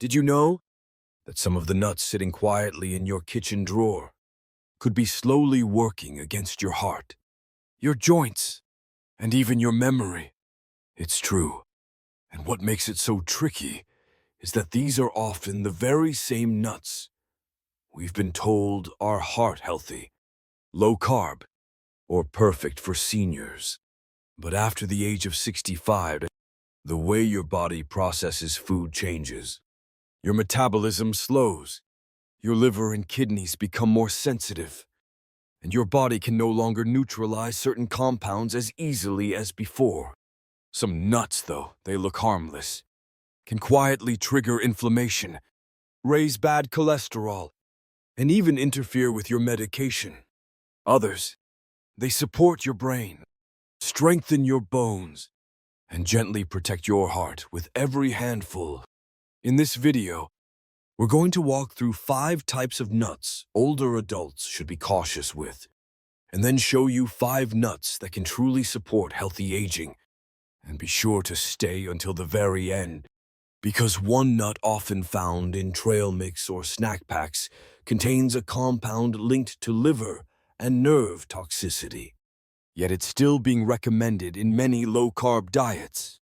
Did you know that some of the nuts sitting quietly in your kitchen drawer could be slowly working against your heart, your joints, and even your memory? It's true. And what makes it so tricky is that these are often the very same nuts we've been told are heart healthy, low carb, or perfect for seniors. But after the age of 65, the way your body processes food changes. Your metabolism slows, your liver and kidneys become more sensitive, and your body can no longer neutralize certain compounds as easily as before. Some nuts, though they look harmless, can quietly trigger inflammation, raise bad cholesterol, and even interfere with your medication. Others, they support your brain, strengthen your bones, and gently protect your heart with every handful. In this video, we're going to walk through 5 types of nuts older adults should be cautious with, and then show you 5 nuts that can truly support healthy aging. And be sure to stay until the very end, because one nut often found in trail mix or snack packs contains a compound linked to liver and nerve toxicity. Yet it's still being recommended in many low-carb diets.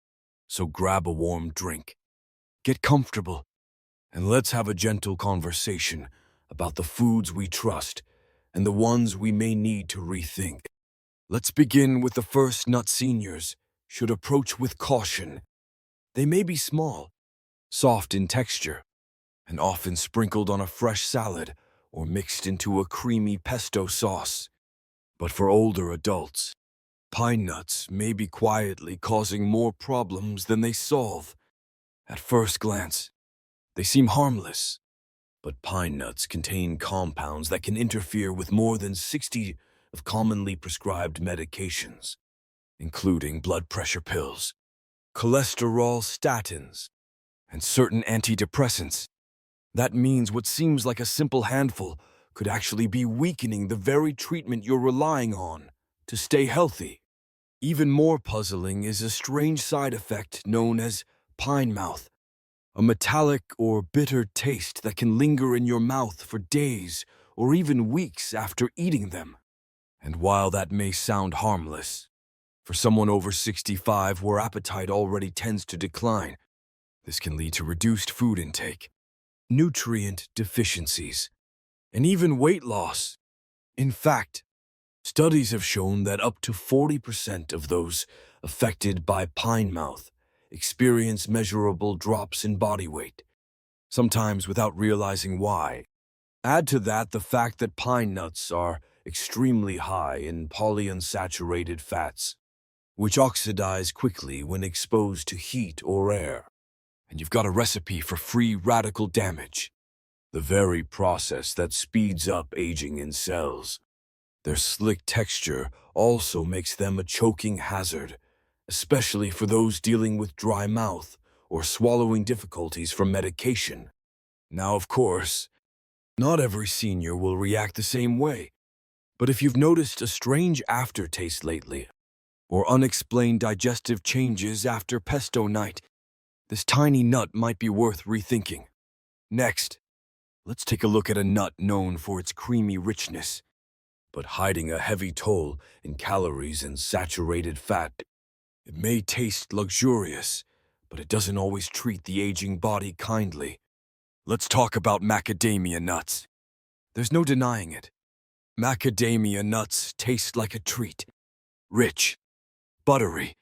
So grab a warm drink, get comfortable, and let's have a gentle conversation about the foods we trust and the ones we may need to rethink. Let's begin with the first nut seniors should approach with caution. They may be small, soft in texture, and often sprinkled on a fresh salad or mixed into a creamy pesto sauce. But for older adults, pine nuts may be quietly causing more problems than they solve. At first glance, they seem harmless, but pine nuts contain compounds that can interfere with more than 60 of commonly prescribed medications, including blood pressure pills, cholesterol statins, and certain antidepressants. That means what seems like a simple handful could actually be weakening the very treatment you're relying on to stay healthy. Even more puzzling is a strange side effect known as pine mouth, a metallic or bitter taste that can linger in your mouth for days or even weeks after eating them. And while that may sound harmless, for someone over 65 where appetite already tends to decline, this can lead to reduced food intake, nutrient deficiencies, and even weight loss. In fact, studies have shown that up to 40% of those affected by pine mouth experience measurable drops in body weight, sometimes without realizing why. Add to that the fact that pine nuts are extremely high in polyunsaturated fats, which oxidize quickly when exposed to heat or air. And you've got a recipe for free radical damage, the very process that speeds up aging in cells. Their slick texture also makes them a choking hazard, especially for those dealing with dry mouth or swallowing difficulties from medication. Now, of course, not every senior will react the same way, but if you've noticed a strange aftertaste lately, or unexplained digestive changes after pesto night, this tiny nut might be worth rethinking. Next, let's take a look at a nut known for its creamy richness, but hiding a heavy toll in calories and saturated fat. It may taste luxurious, but it doesn't always treat the aging body kindly. Let's talk about macadamia nuts. There's no denying it. Macadamia nuts taste like a treat. Rich, buttery,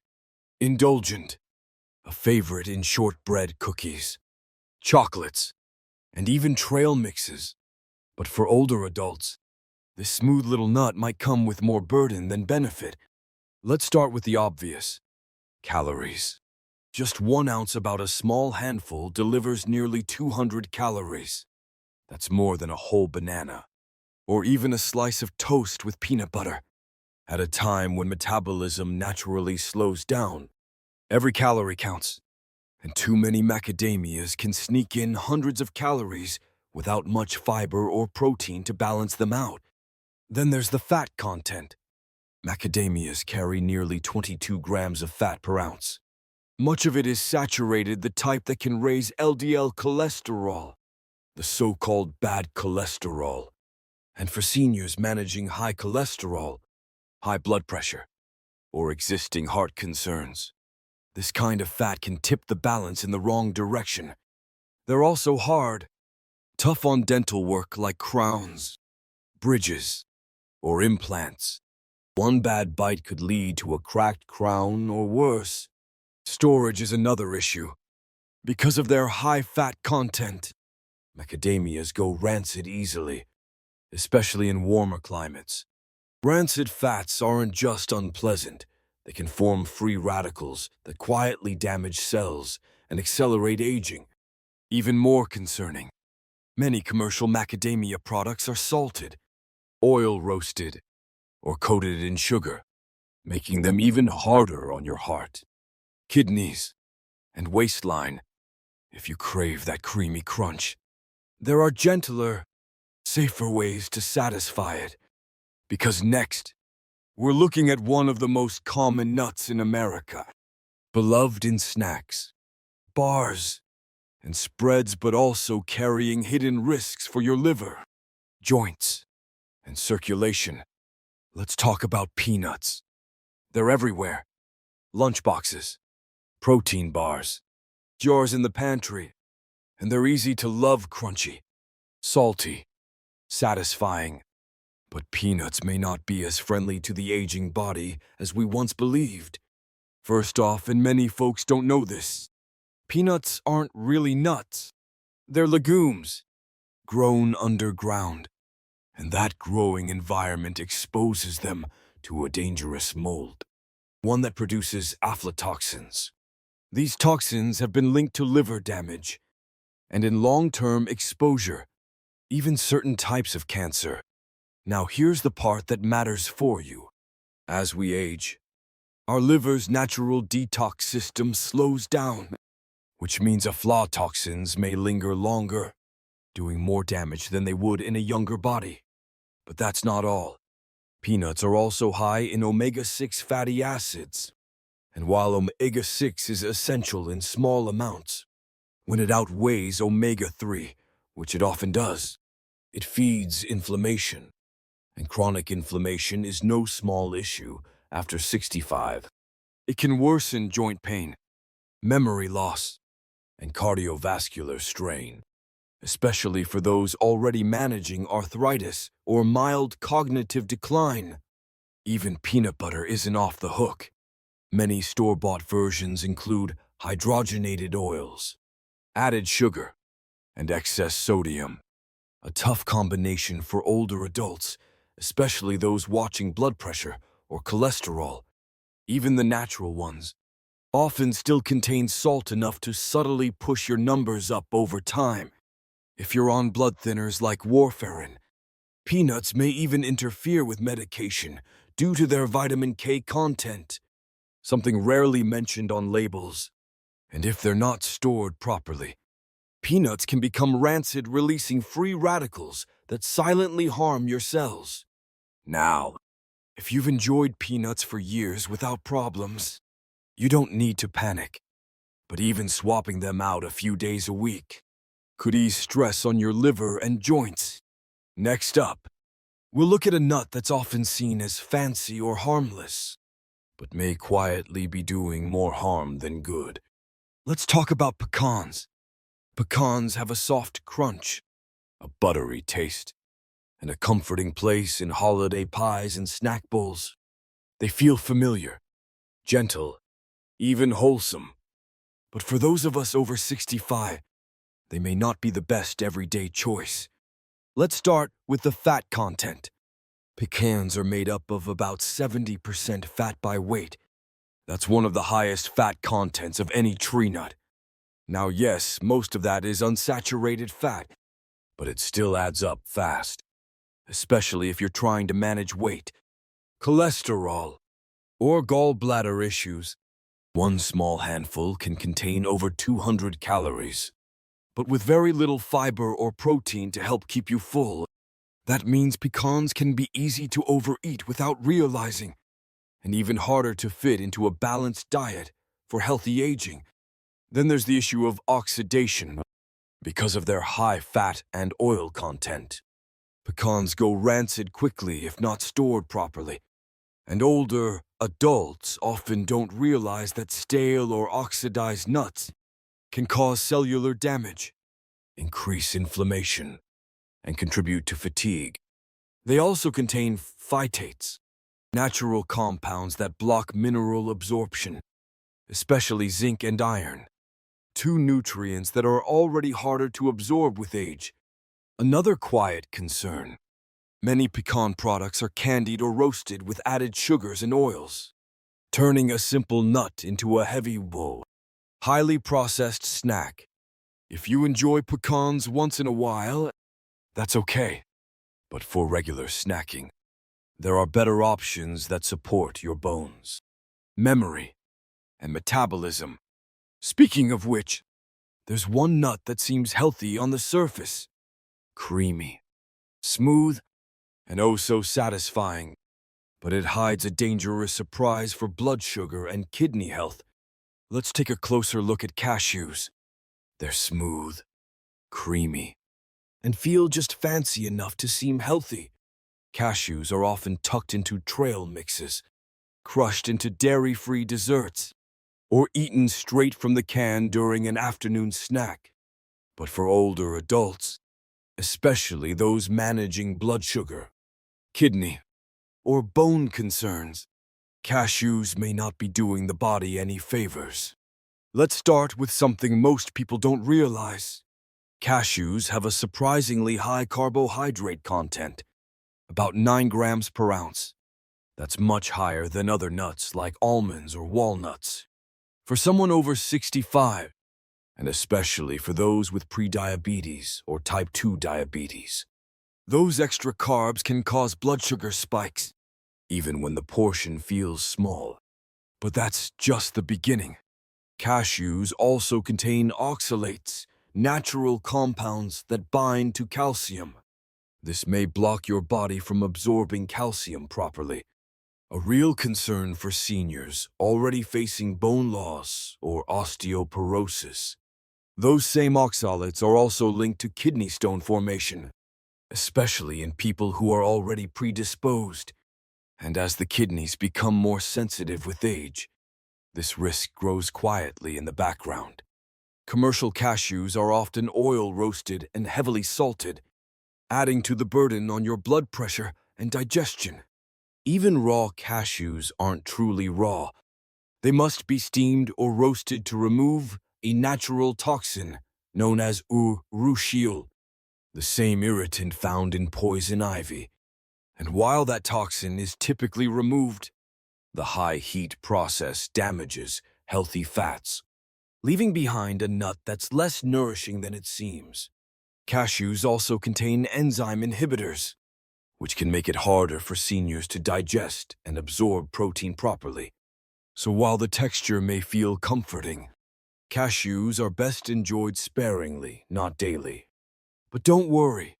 indulgent. A favorite in shortbread cookies, chocolates, and even trail mixes. But for older adults, this smooth little nut might come with more burden than benefit. Let's start with the obvious. Calories. Just 1 ounce, about a small handful, delivers nearly 200 calories. That's more than a whole banana, or even a slice of toast with peanut butter. At a time when metabolism naturally slows down, every calorie counts, and too many macadamias can sneak in hundreds of calories without much fiber or protein to balance them out. Then there's the fat content. Macadamias carry nearly 22 grams of fat per ounce, Much of it is saturated, the type that can raise LDL cholesterol, the so-called bad cholesterol. And for seniors managing high cholesterol, high blood pressure, or existing heart concerns, this kind of fat can tip the balance in the wrong direction. They're also hard, tough on dental work like crowns, bridges, or implants. One bad bite could lead to a cracked crown or worse. Storage is another issue. Because of their high fat content, macadamias go rancid easily, especially in warmer climates. Rancid fats aren't just unpleasant, they can form free radicals that quietly damage cells and accelerate aging. Even more concerning, many commercial macadamia products are salted, oil roasted, or coated in sugar, making them even harder on your heart, kidneys, and waistline if you crave that creamy crunch. There are gentler, safer ways to satisfy it. Because next, we're looking at one of the most common nuts in America, beloved in snacks, bars, and spreads, but also carrying hidden risks for your liver, joints, and circulation. Let's talk about peanuts. They're everywhere. Lunchboxes, protein bars, jars in the pantry, and they're easy to love, crunchy, salty, satisfying. But peanuts may not be as friendly to the aging body as we once believed. First off, and many folks don't know this, peanuts aren't really nuts. They're legumes, grown underground, and that growing environment exposes them to a dangerous mold, one that produces aflatoxins. These toxins have been linked to liver damage, and in long-term exposure, even certain types of cancer. Now here's the part that matters for you. As we age, our liver's natural detox system slows down, which means aflatoxins may linger longer, doing more damage than they would in a younger body. But that's not all. Peanuts are also high in omega-6 fatty acids. And while omega-6 is essential in small amounts, when it outweighs omega-3, which it often does, it feeds inflammation. And chronic inflammation is no small issue after 65. It can worsen joint pain, memory loss, and cardiovascular strain, especially for those already managing arthritis or mild cognitive decline. Even peanut butter isn't off the hook. Many store-bought versions include hydrogenated oils, added sugar, and excess sodium. A tough combination for older adults, especially those watching blood pressure or cholesterol. Even the natural ones often still contain salt enough to subtly push your numbers up over time. If you're on blood thinners like warfarin, peanuts may even interfere with medication due to their vitamin K content, something rarely mentioned on labels. And if they're not stored properly, peanuts can become rancid, releasing free radicals that silently harm your cells. Now, if you've enjoyed peanuts for years without problems, you don't need to panic. But even swapping them out a few days a week could ease stress on your liver and joints. Next up, we'll look at a nut that's often seen as fancy or harmless, but may quietly be doing more harm than good. Let's talk about pecans. Pecans have a soft crunch, a buttery taste, and a comforting place in holiday pies and snack bowls. They feel familiar, gentle, even wholesome. But for those of us over 65, they may not be the best everyday choice. Let's start with the fat content. Pecans are made up of about 70% fat by weight. That's one of the highest fat contents of any tree nut. Now yes, most of that is unsaturated fat, but it still adds up fast, especially if you're trying to manage weight, cholesterol, or gallbladder issues. One small handful can contain over 200 calories, but with very little fiber or protein to help keep you full. That means pecans can be easy to overeat without realizing, and even harder to fit into a balanced diet for healthy aging. Then there's the issue of oxidation because of their high fat and oil content. Pecans go rancid quickly if not stored properly, and older adults often don't realize that stale or oxidized nuts can cause cellular damage, increase inflammation, and contribute to fatigue. They also contain phytates, natural compounds that block mineral absorption, especially zinc and iron, two nutrients that are already harder to absorb with age. Another quiet concern: many pecan products are candied or roasted with added sugars and oils, turning a simple nut into a heavy bowl, highly processed snack. If you enjoy pecans once in a while, that's okay. But for regular snacking, there are better options that support your bones, memory, and metabolism. Speaking of which, there's one nut that seems healthy on the surface: creamy, smooth, and oh so satisfying. But it hides a dangerous surprise for blood sugar and kidney health. Let's take a closer look at cashews. They're smooth, creamy, and feel just fancy enough to seem healthy. Cashews are often tucked into trail mixes, crushed into dairy-free desserts, or eaten straight from the can during an afternoon snack. But for older adults, especially those managing blood sugar, kidney, or bone concerns, cashews may not be doing the body any favors. Let's start with something most people don't realize. Cashews have a surprisingly high carbohydrate content, about 9 grams per ounce. That's much higher than other nuts like almonds or walnuts. For someone over 65, and especially for those with prediabetes or type 2 diabetes, those extra carbs can cause blood sugar spikes, even when the portion feels small. But that's just the beginning. Cashews also contain oxalates, natural compounds that bind to calcium. This may block your body from absorbing calcium properly, a real concern for seniors already facing bone loss or osteoporosis. Those same oxalates are also linked to kidney stone formation, especially in people who are already predisposed. And as the kidneys become more sensitive with age, this risk grows quietly in the background. Commercial cashews are often oil roasted and heavily salted, adding to the burden on your blood pressure and digestion. Even raw cashews aren't truly raw. They must be steamed or roasted to remove a natural toxin known as urushiol, the same irritant found in poison ivy. And while that toxin is typically removed, the high heat process damages healthy fats, leaving behind a nut that's less nourishing than it seems. Cashews also contain enzyme inhibitors, which can make it harder for seniors to digest and absorb protein properly. So while the texture may feel comforting, cashews are best enjoyed sparingly, not daily. But don't worry,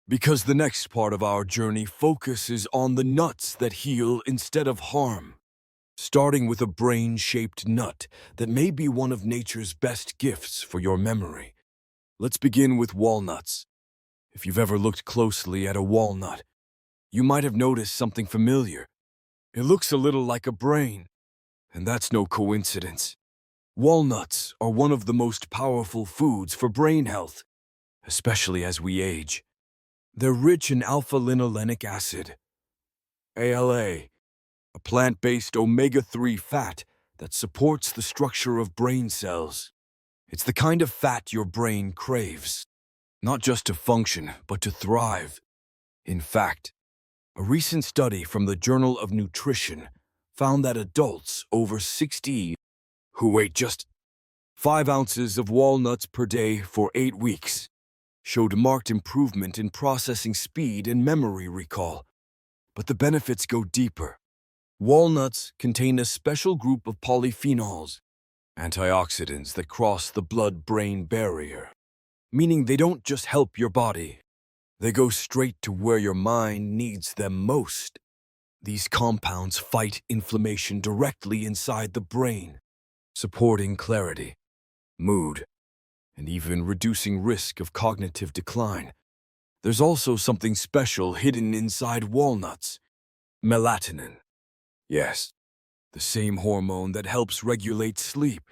because the next part of our journey focuses on the nuts that heal instead of harm. Starting with a brain-shaped nut that may be one of nature's best gifts for your memory. Let's begin with walnuts. If you've ever looked closely at a walnut, you might have noticed something familiar. It looks a little like a brain, and that's no coincidence. Walnuts are one of the most powerful foods for brain health, especially as we age. They're rich in alpha-linolenic acid, ALA, a plant-based omega-3 fat that supports the structure of brain cells. It's the kind of fat your brain craves, not just to function, but to thrive. In fact, a recent study from the Journal of Nutrition found that adults over 60 who ate just 5 ounces of walnuts per day for 8 weeks showed marked improvement in processing speed and memory recall. But the benefits go deeper. Walnuts contain a special group of polyphenols, antioxidants that cross the blood-brain barrier, meaning they don't just help your body, they go straight to where your mind needs them most. These compounds fight inflammation directly inside the brain, supporting clarity, mood, and even reducing risk of cognitive decline. There's also something special hidden inside walnuts: melatonin. Yes, the same hormone that helps regulate sleep.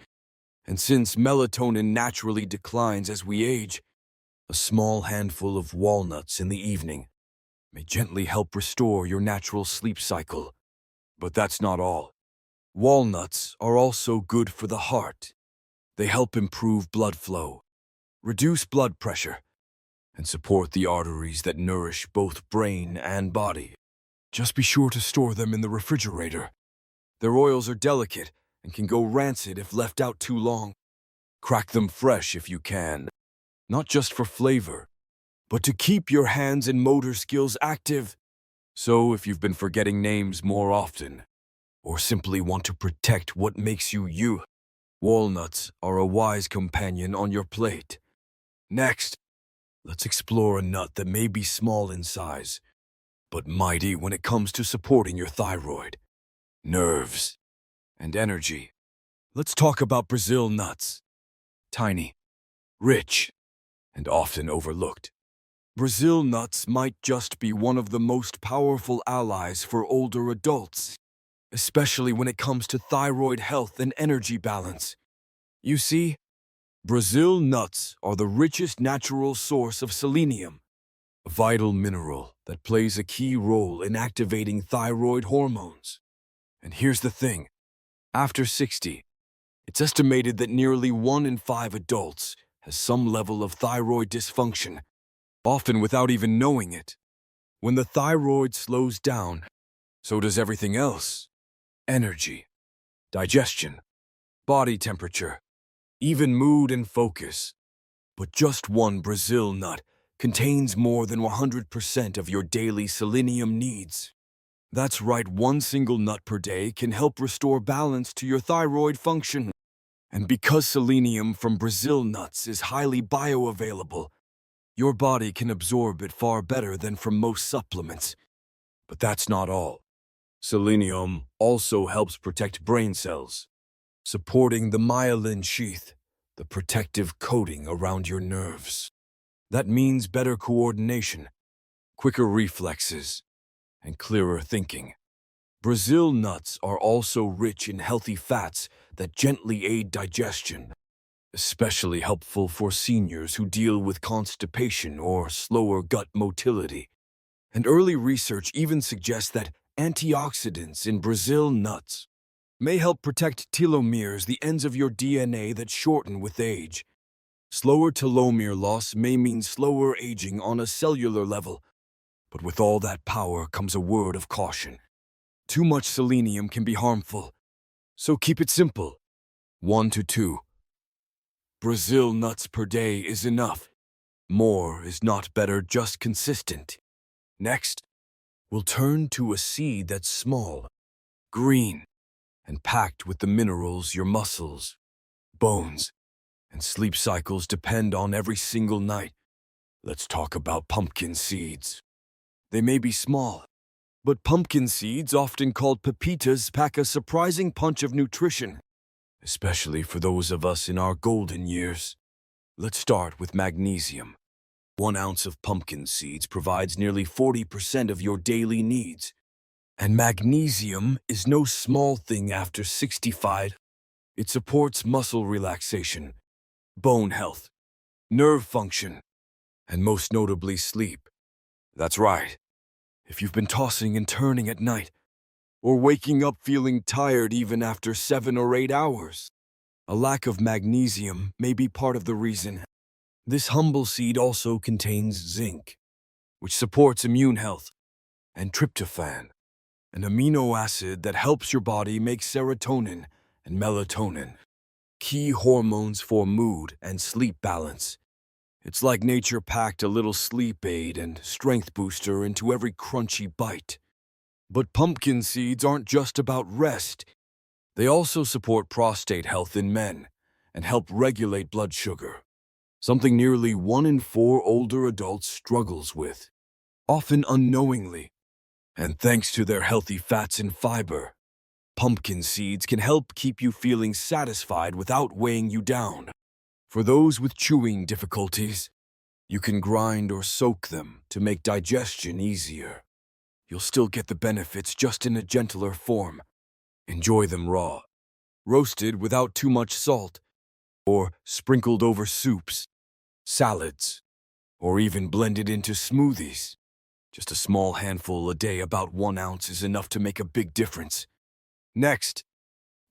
And since melatonin naturally declines as we age, a small handful of walnuts in the evening may gently help restore your natural sleep cycle. But that's not all. Walnuts are also good for the heart. They help improve blood flow, reduce blood pressure, and support the arteries that nourish both brain and body. Just be sure to store them in the refrigerator. Their oils are delicate and can go rancid if left out too long. Crack them fresh if you can, not just for flavor, but to keep your hands and motor skills active. So if you've been forgetting names more often, or simply want to protect what makes you you, walnuts are a wise companion on your plate. Next, let's explore a nut that may be small in size, but mighty when it comes to supporting your thyroid, nerves, and energy. Let's talk about Brazil nuts. Tiny, rich, and often overlooked. Brazil nuts might just be one of the most powerful allies for older adults, especially when it comes to thyroid health and energy balance. You see, Brazil nuts are the richest natural source of selenium, a vital mineral that plays a key role in activating thyroid hormones. And here's the thing: after 60, it's estimated that nearly 1 in 5 adults has some level of thyroid dysfunction, often without even knowing it. When the thyroid slows down, so does everything else: energy, digestion, body temperature, even mood and focus. But just one Brazil nut contains more than 100% of your daily selenium needs. That's right, one single nut per day can help restore balance to your thyroid function. And because selenium from Brazil nuts is highly bioavailable, your body can absorb it far better than from most supplements. But that's not all. Selenium also helps protect brain cells, supporting the myelin sheath, the protective coating around your nerves. That means better coordination, quicker reflexes, and clearer thinking. Brazil nuts are also rich in healthy fats that gently aid digestion, especially helpful for seniors who deal with constipation or slower gut motility. And early research even suggests that antioxidants in Brazil nuts may help protect telomeres, the ends of your DNA that shorten with age. Slower telomere loss may mean slower aging on a cellular level, but with all that power comes a word of caution. Too much selenium can be harmful, so keep it simple. 1 to 2 Brazil nuts per day is enough. More is not better, just consistent. Next, we'll turn to a seed that's small, green, and packed with the minerals your muscles, bones, and sleep cycles depend on every single night. Let's talk about pumpkin seeds. They may be small, but pumpkin seeds, often called pepitas, pack a surprising punch of nutrition, especially for those of us in our golden years. Let's start with magnesium. 1 ounce of pumpkin seeds provides nearly 40% of your daily needs. And magnesium is no small thing after 65. It supports muscle relaxation, bone health, nerve function, and most notably sleep. That's right. If you've been tossing and turning at night, or waking up feeling tired even after 7 or 8 hours, a lack of magnesium may be part of the reason. This humble seed also contains zinc, which supports immune health, and tryptophan, an amino acid that helps your body make serotonin and melatonin, key hormones for mood and sleep balance. It's like nature packed a little sleep aid and strength booster into every crunchy bite. But pumpkin seeds aren't just about rest. They also support prostate health in men and help regulate blood sugar, something nearly 1 in 4 older adults struggles with, often unknowingly. And thanks to their healthy fats and fiber, Pumpkin seeds can help keep you feeling satisfied without weighing you down. For those with chewing difficulties, you can grind or soak them to make digestion easier. You'll still get the benefits just in a gentler form. Enjoy them raw, roasted without too much salt, or sprinkled over soups, salads, or even blended into smoothies. Just a small handful a day, about 1 ounce, is enough to make a big difference. Next,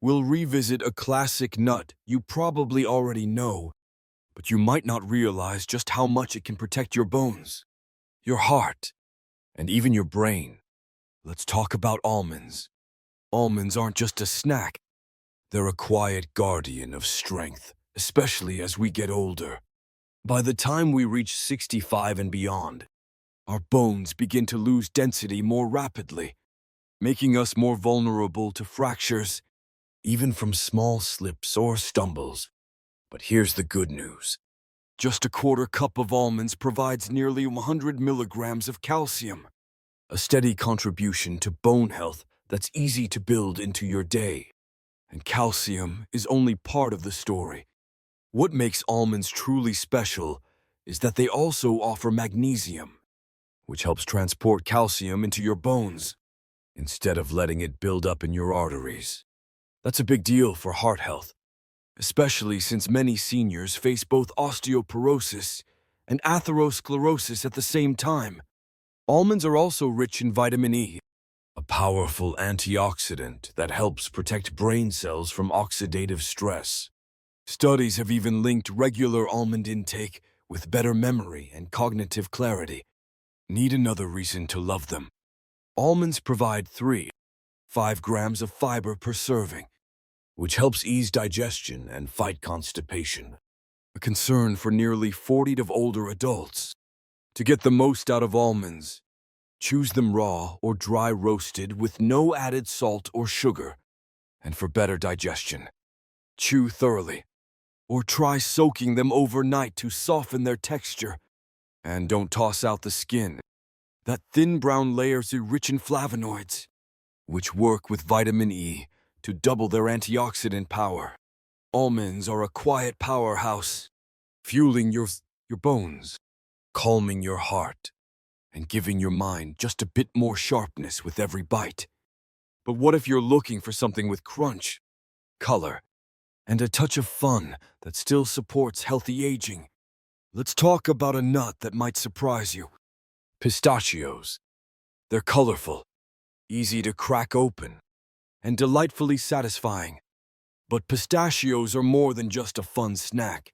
we'll revisit a classic nut you probably already know, but you might not realize just how much it can protect your bones, your heart, and even your brain. Let's talk about almonds. Almonds aren't just a snack. They're a quiet guardian of strength, especially as we get older. By the time we reach 65 and beyond, our bones begin to lose density more rapidly, making us more vulnerable to fractures, even from small slips or stumbles. But here's the good news. Just a quarter cup of almonds provides nearly 100 milligrams of calcium, a steady contribution to bone health that's easy to build into your day. And calcium is only part of the story. What makes almonds truly special is that they also offer magnesium, which helps transport calcium into your bones instead of letting it build up in your arteries. That's a big deal for heart health, especially since many seniors face both osteoporosis and atherosclerosis at the same time. Almonds are also rich in vitamin E, a powerful antioxidant that helps protect brain cells from oxidative stress. Studies have even linked regular almond intake with better memory and cognitive clarity. Need another reason to love them? Almonds provide 5 grams of fiber per serving, which helps ease digestion and fight constipation, a concern for nearly 40 to older adults. To get the most out of almonds, choose them raw or dry roasted with no added salt or sugar. And for better digestion, chew thoroughly, or try soaking them overnight to soften their texture. And don't toss out the skin. That thin brown layers are rich in flavonoids, which work with vitamin E to double their antioxidant power. Almonds are a quiet powerhouse, fueling your bones, calming your heart, and giving your mind just a bit more sharpness with every bite. But what if you're looking for something with crunch, color, and a touch of fun that still supports healthy aging? Let's talk about a nut that might surprise you. Pistachios. They're colorful, easy to crack open, and delightfully satisfying. But pistachios are more than just a fun snack.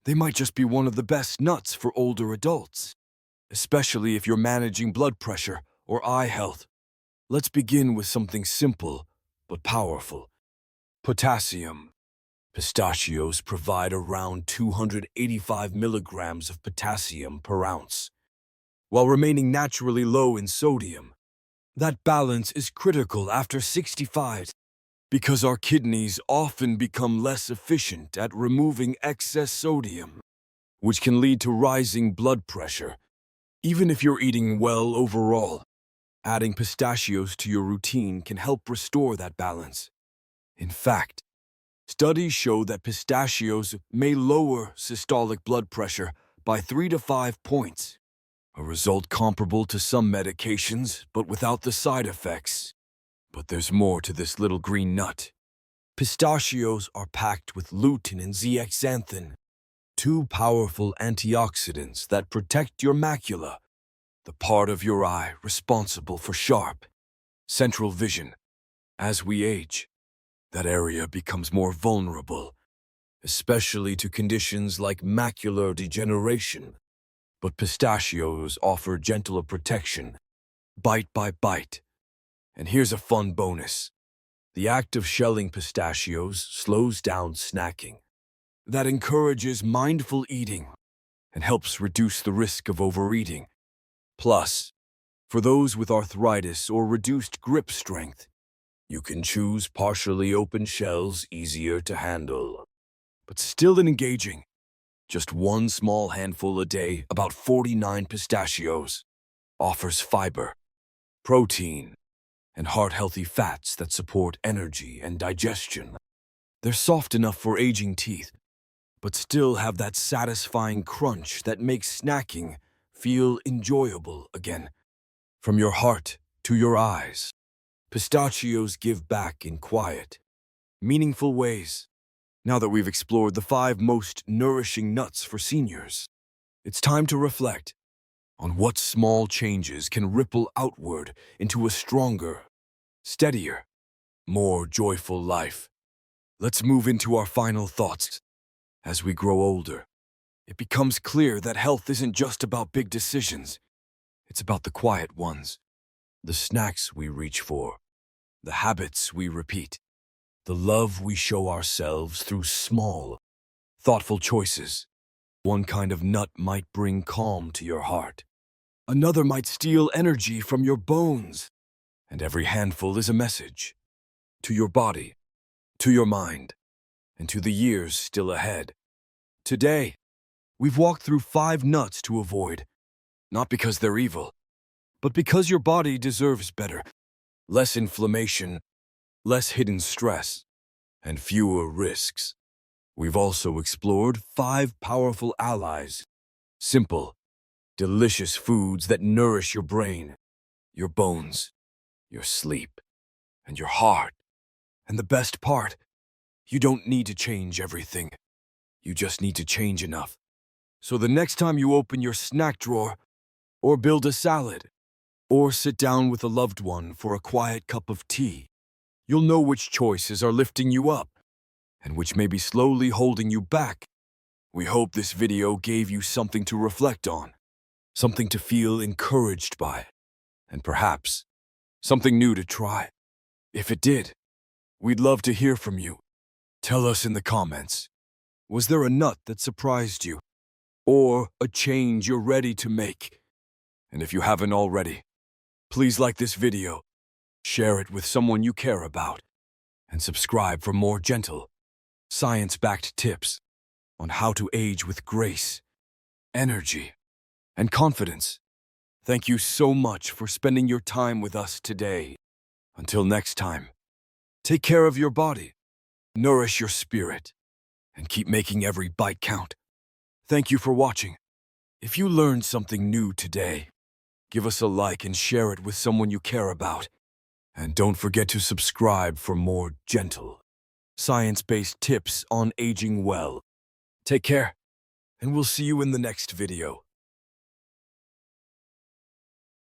They might just be one of the best nuts for older adults, especially if you're managing blood pressure or eye health. Let's begin with something simple but powerful. Potassium. Pistachios provide around 285 milligrams of potassium per ounce, while remaining naturally low in sodium. That balance is critical after 65 because our kidneys often become less efficient at removing excess sodium, which can lead to rising blood pressure. Even if you're eating well overall, adding pistachios to your routine can help restore that balance. In fact, studies show that pistachios may lower systolic blood pressure by 3 to 5 points, a result comparable to some medications but without the side effects. But there's more to this little green nut. Pistachios are packed with lutein and zeaxanthin, 2 powerful antioxidants that protect your macula, the part of your eye responsible for sharp, central vision. As we age, that area becomes more vulnerable, especially to conditions like macular degeneration. But pistachios offer gentler protection, bite by bite. And here's a fun bonus. The act of shelling pistachios slows down snacking. That encourages mindful eating and helps reduce the risk of overeating. Plus, for those with arthritis or reduced grip strength, you can choose partially open shells, easier to handle, but still engaging. Just 1 small handful a day, about 49 pistachios, offers fiber, protein, and heart-healthy fats that support energy and digestion. They're soft enough for aging teeth, but still have that satisfying crunch that makes snacking feel enjoyable again. From your heart to your eyes, pistachios give back in quiet, meaningful ways. Now that we've explored the 5 most nourishing nuts for seniors, it's time to reflect on what small changes can ripple outward into a stronger, steadier, more joyful life. Let's move into our final thoughts. As we grow older, it becomes clear that health isn't just about big decisions. It's about the quiet ones, the snacks we reach for, the habits we repeat, the love we show ourselves through small, thoughtful choices. One kind of nut might bring calm to your heart. Another might steal energy from your bones. And every handful is a message to your body, to your mind, and to the years still ahead. Today, we've walked through 5 nuts to avoid, not because they're evil, but because your body deserves better. Less inflammation, less hidden stress, and fewer risks. We've also explored 5 powerful allies, simple, delicious foods that nourish your brain, your bones, your sleep, and your heart. And the best part, you don't need to change everything. You just need to change enough. So the next time you open your snack drawer, or build a salad, or sit down with a loved one for a quiet cup of tea, you'll know which choices are lifting you up, and which may be slowly holding you back. We hope this video gave you something to reflect on, something to feel encouraged by, and perhaps something new to try. If it did, we'd love to hear from you. Tell us in the comments, was there a nut that surprised you? Or a change you're ready to make? And if you haven't already, please like this video, share it with someone you care about, and subscribe for more gentle, science-backed tips on how to age with grace, energy, and confidence. Thank you so much for spending your time with us today. Until next time, take care of your body, nourish your spirit, and keep making every bite count. Thank you for watching. If you learned something new today, give us a like and share it with someone you care about. And don't forget to subscribe for more gentle, science-based tips on aging well. Take care, and we'll see you in the next video.